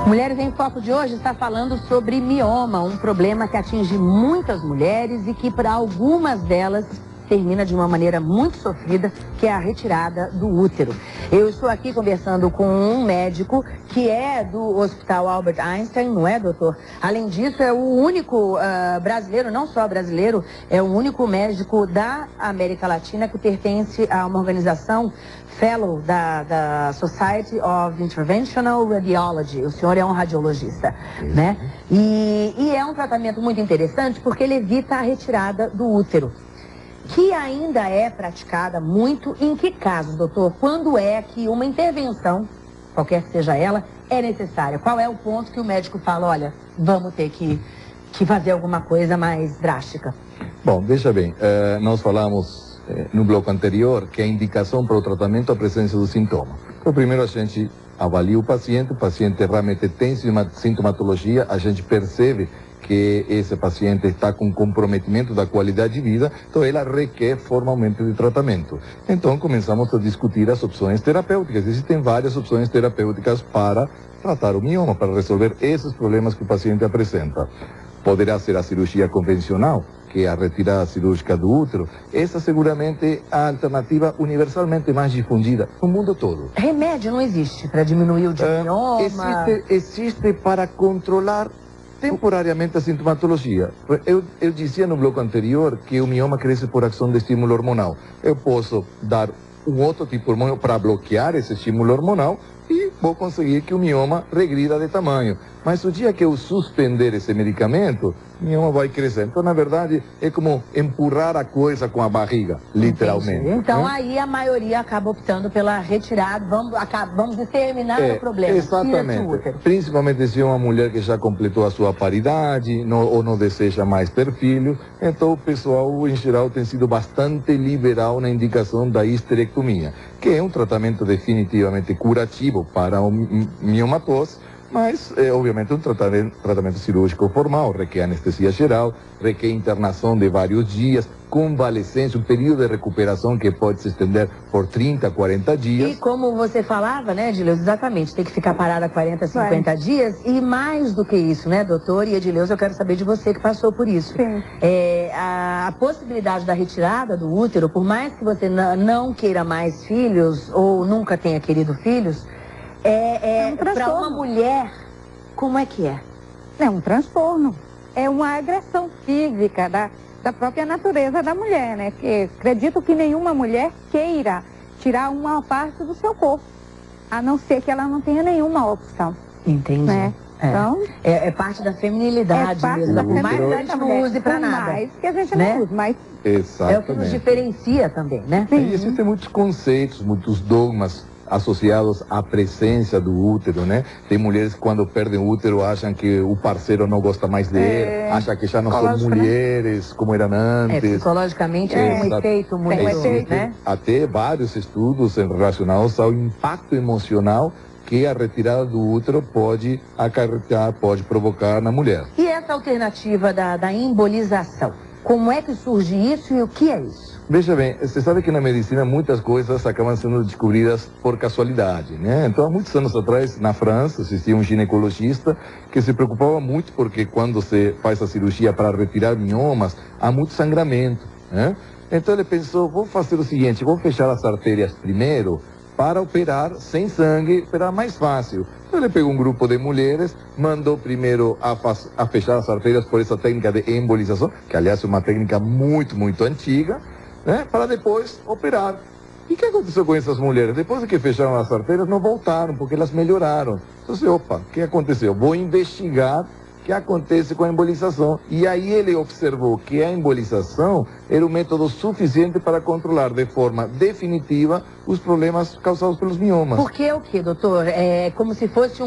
Mulheres em Foco de hoje está falando sobre mioma, um problema que atinge muitas mulheres e que para algumas delas termina de uma maneira muito sofrida, que é a retirada do útero. Eu estou aqui conversando com um médico que é do Hospital Albert Einstein, não é, doutor? Além disso, é o único brasileiro, não só brasileiro, é o único médico da América Latina que pertence a uma organização Fellow da Society of Interventional Radiology. O senhor é um radiologista, né? E é um tratamento muito interessante porque ele evita a retirada do útero, que ainda é praticada muito. Em que casos, doutor? Quando é que uma intervenção, qualquer que seja ela, é necessária? Qual é o ponto que o médico fala, olha, vamos ter que fazer alguma coisa mais drástica? Bom, veja bem, nós falamos no bloco anterior que a indicação para o tratamento é a presença do sintoma. Então, primeiro a gente avalia o paciente realmente tem sintomatologia, a gente percebe que esse paciente está com comprometimento da qualidade de vida, então ela requer formalmente de tratamento. Então começamos a discutir as opções terapêuticas. Existem várias opções terapêuticas para tratar o mioma, para resolver esses problemas que o paciente apresenta. Poderá ser a cirurgia convencional, que é a retirada cirúrgica do útero. Essa seguramente é a alternativa universalmente mais difundida no mundo todo. Remédio não existe para diminuir o mioma? Existe para controlar temporariamente a sintomatologia. Eu dizia no bloco anterior que o mioma cresce por ação de estímulo hormonal. Eu posso dar um outro tipo de hormônio para bloquear esse estímulo hormonal e vou conseguir que o mioma regrida de tamanho. Mas o dia que eu suspender esse medicamento, o mioma vai crescer. Então, na verdade, é como empurrar a coisa com a barriga, literalmente. Entendi. Então, aí a maioria acaba optando pela retirada, vamos exterminar o problema. Exatamente. Principalmente se é uma mulher que já completou a sua paridade ou não deseja mais ter filho. Então, o pessoal, em geral, tem sido bastante liberal na indicação da histerectomia, que é um tratamento definitivamente curativo para o miomatose, mas é obviamente um tratamento cirúrgico formal, requer anestesia geral, requer internação de vários dias, convalescência, um período de recuperação que pode se estender por 30, 40 dias. E como você falava, né, Edileuza, exatamente, tem que ficar parada 40, 50 dias, e mais do que isso, né, doutor? E Edileuza, eu quero saber de você que passou por isso. Sim. A possibilidade da retirada do útero, por mais que você não queira mais filhos, ou nunca tenha querido filhos, para uma mulher, como é que é? É um transtorno, é uma agressão física da própria natureza da mulher, né? Que acredito que nenhuma mulher queira tirar uma parte do seu corpo, a não ser que ela não tenha nenhuma opção. Entendi. Né? Então, é parte da feminilidade mesmo. Por mais que a gente não use para nada. Mais que a gente né? não use, mas Exatamente. É o que nos diferencia também, né? E existem muitos conceitos, muitos dogmas associados à presença do útero, né? Tem mulheres que quando perdem o útero acham que o parceiro não gosta mais dele, acham que já não são mulheres como eram antes. Psicologicamente é um efeito muito, né? Até vários estudos relacionados ao impacto emocional que a retirada do útero pode acarretar, pode provocar na mulher. E essa alternativa da embolização? Como é que surge isso e o que é isso? Veja bem, você sabe que na medicina muitas coisas acabam sendo descobridas por casualidade, né? Então, há muitos anos atrás, na França, existia um ginecologista que se preocupava muito porque quando você faz a cirurgia para retirar miomas, há muito sangramento, né? Então ele pensou, vou fazer o seguinte, vou fechar as artérias primeiro para operar sem sangue, operar mais fácil. Então ele pegou um grupo de mulheres, mandou primeiro a fechar as artérias por essa técnica de embolização, que aliás é uma técnica muito, muito antiga, né, para depois operar. E o que aconteceu com essas mulheres? Depois que fecharam as artérias, não voltaram, porque elas melhoraram. Então, opa, o que aconteceu? Vou investigar o que acontece com a embolização. E aí ele observou que a embolização era um método suficiente para controlar de forma definitiva os problemas causados pelos miomas. Por que o que, doutor? É como se fosse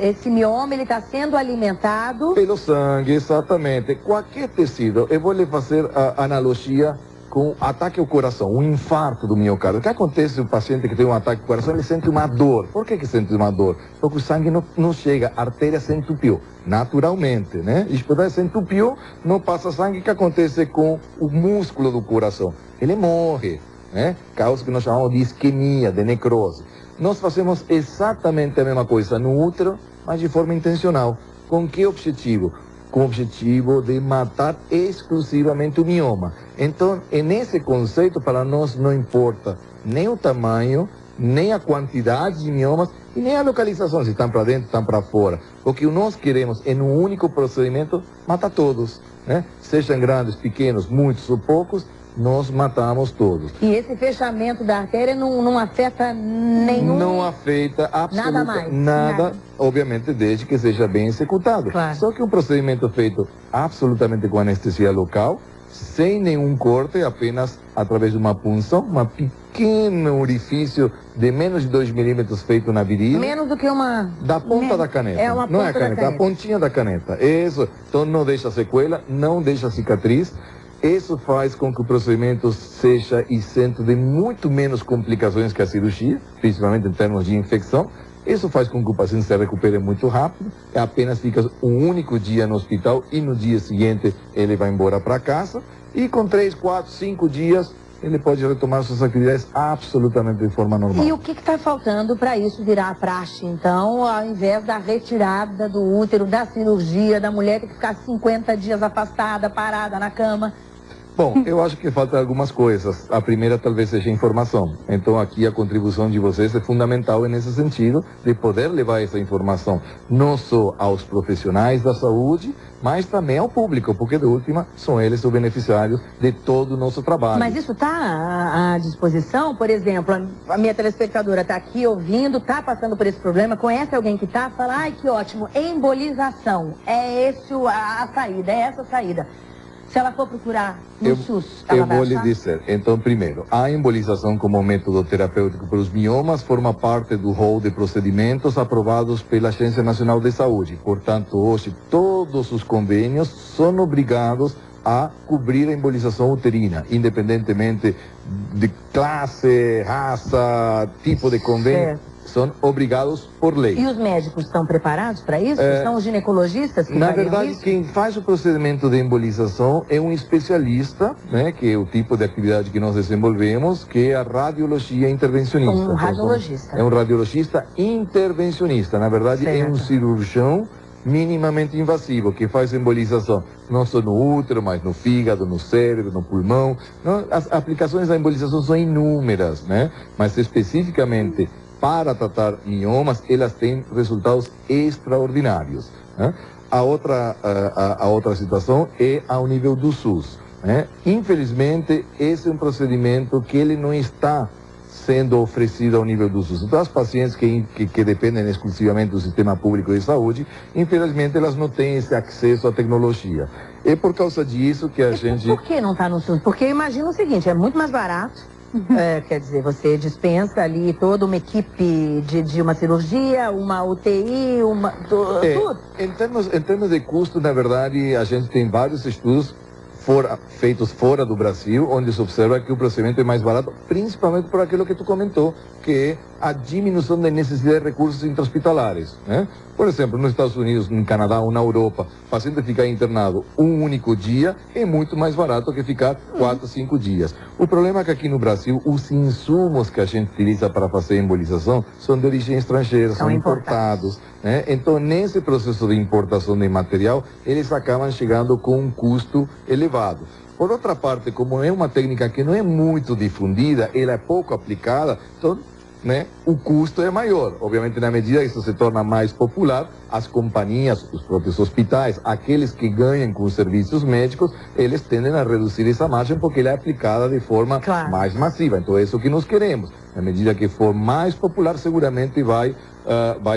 esse mioma, ele está sendo alimentado... Pelo sangue, exatamente. Qualquer tecido. Eu vou lhe fazer a analogia com ataque ao coração, um infarto do miocárdio. O que acontece se o paciente que tem um ataque ao coração, ele sente uma dor. Por que sente uma dor? Porque o sangue não chega, a artéria se entupiu, naturalmente, né? E quando se entupiu, não passa sangue. O que acontece com o músculo do coração? Ele morre, né? Causa que nós chamamos de isquemia, de necrose. nós fazemos exatamente a mesma coisa no útero, mas de forma intencional. Com que objetivo? Com o objetivo de matar exclusivamente o mioma. Então, nesse conceito, para nós não importa nem o tamanho, nem a quantidade de miomas e nem a localização, se estão para dentro, estão para fora. O que nós queremos é, num único procedimento, matar todos, né? Sejam grandes, pequenos, muitos ou poucos, nós matamos todos. E esse fechamento da artéria não afeta nenhum... Não afeta absolutamente nada, obviamente, desde que seja bem executado. Claro. Só que um procedimento feito absolutamente com anestesia local, sem nenhum corte, apenas através de uma punção, uma pequeno orifício de menos de 2 milímetros feito na virilha. Menos do que uma... Da ponta da caneta. É uma ponta não é a caneta, da caneta. a pontinha da caneta. Isso. Então não deixa sequela, não deixa cicatriz. Isso faz com que o procedimento seja isento de muito menos complicações que a cirurgia, principalmente em termos de infecção. Isso faz com que o paciente se recupere muito rápido, apenas fica um único dia no hospital e no dia seguinte ele vai embora para casa. E com 3, 4, 5 dias ele pode retomar suas atividades absolutamente de forma normal. E o que está faltando para isso virar praxe, então, ao invés da retirada do útero, da cirurgia, da mulher ter que ficar 50 dias afastada, parada na cama? Bom, eu acho que faltam algumas coisas. A primeira talvez seja informação. Então aqui a contribuição de vocês é fundamental nesse sentido, de poder levar essa informação não só aos profissionais da saúde, mas também ao público, porque de última são eles os beneficiários de todo o nosso trabalho. Mas isso está à disposição? Por exemplo, a minha telespectadora está aqui ouvindo, está passando por esse problema, conhece alguém que está, fala, ai que ótimo, embolização, é esse a saída, é essa a saída. Se ela for procurar no SUS, ela vai vou achar? lhe dizer. Então, primeiro, a embolização como método terapêutico para os miomas forma parte do rol de procedimentos aprovados pela Agência Nacional de Saúde. Portanto, hoje, todos os convênios são obrigados a cobrir a embolização uterina, independentemente de classe, raça, tipo de convênio. Certo. São obrigados por lei. E os médicos estão preparados para isso? São os ginecologistas que Na fariam verdade, isso? quem faz o procedimento de embolização é um especialista, né, que é o tipo de atividade que nós desenvolvemos, que é a radiologia intervencionista. Um radiologista. É um radiologista intervencionista. Na verdade, é um cirurgião minimamente invasivo, que faz embolização não só no útero, mas no fígado, no cérebro, no pulmão. As aplicações da embolização são inúmeras, né? Mas especificamente para tratar miomas, elas têm resultados extraordinários, né? A outra situação é ao nível do SUS, né? Infelizmente, esse é um procedimento que ele não está sendo oferecido ao nível do SUS. Então, as pacientes que dependem exclusivamente do sistema público de saúde, infelizmente, elas não têm esse acesso à tecnologia. É por causa disso que a gente... Por que não está no SUS? Porque imagina o seguinte, é muito mais barato. Quer dizer, você dispensa ali toda uma equipe de uma cirurgia, uma UTI, tudo. Em termos de custo, na verdade, a gente tem vários estudos feitos fora do Brasil, onde se observa que o procedimento é mais barato, principalmente por aquilo que tu comentou, que é a diminuição da necessidade de recursos intra-hospitalares, né? Por exemplo, nos Estados Unidos, no Canadá ou na Europa, o paciente ficar internado um único dia é muito mais barato que ficar 4, 5 dias. O problema é que aqui no Brasil, os insumos que a gente utiliza para fazer a embolização são de origem estrangeira, são importados, né? Então, nesse processo de importação de material, eles acabam chegando com um custo elevado. Por outra parte, como é uma técnica que não é muito difundida, ela é pouco aplicada, então, né, o custo é maior. Obviamente, na medida que isso se torna mais popular, as companhias, os próprios hospitais, aqueles que ganham com os serviços médicos, eles tendem a reduzir essa margem porque ela é aplicada de forma mais massiva. Então, é isso que nós queremos. Na medida que for mais popular, seguramente vai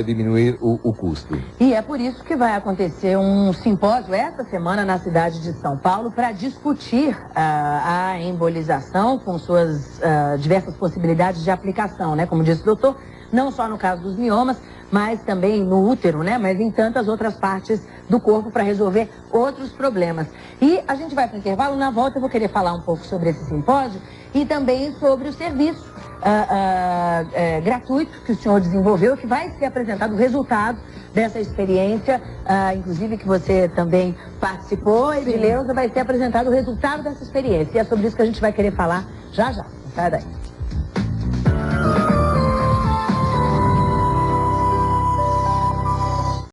diminuir o custo. E é por isso que vai acontecer um simpósio esta semana na cidade de São Paulo para discutir a embolização com suas diversas possibilidades de aplicação, né? Como disse o doutor, não só no caso dos miomas, mas também no útero, né? Mas em tantas outras partes do corpo para resolver outros problemas. E a gente vai para o intervalo, na volta eu vou querer falar um pouco sobre esse simpósio e também sobre o serviço gratuito que o senhor desenvolveu, que vai ser apresentado o resultado dessa experiência, inclusive que você também participou, Edileuza, vai ser apresentado o resultado dessa experiência. E é sobre isso que a gente vai querer falar já já. Sai daí.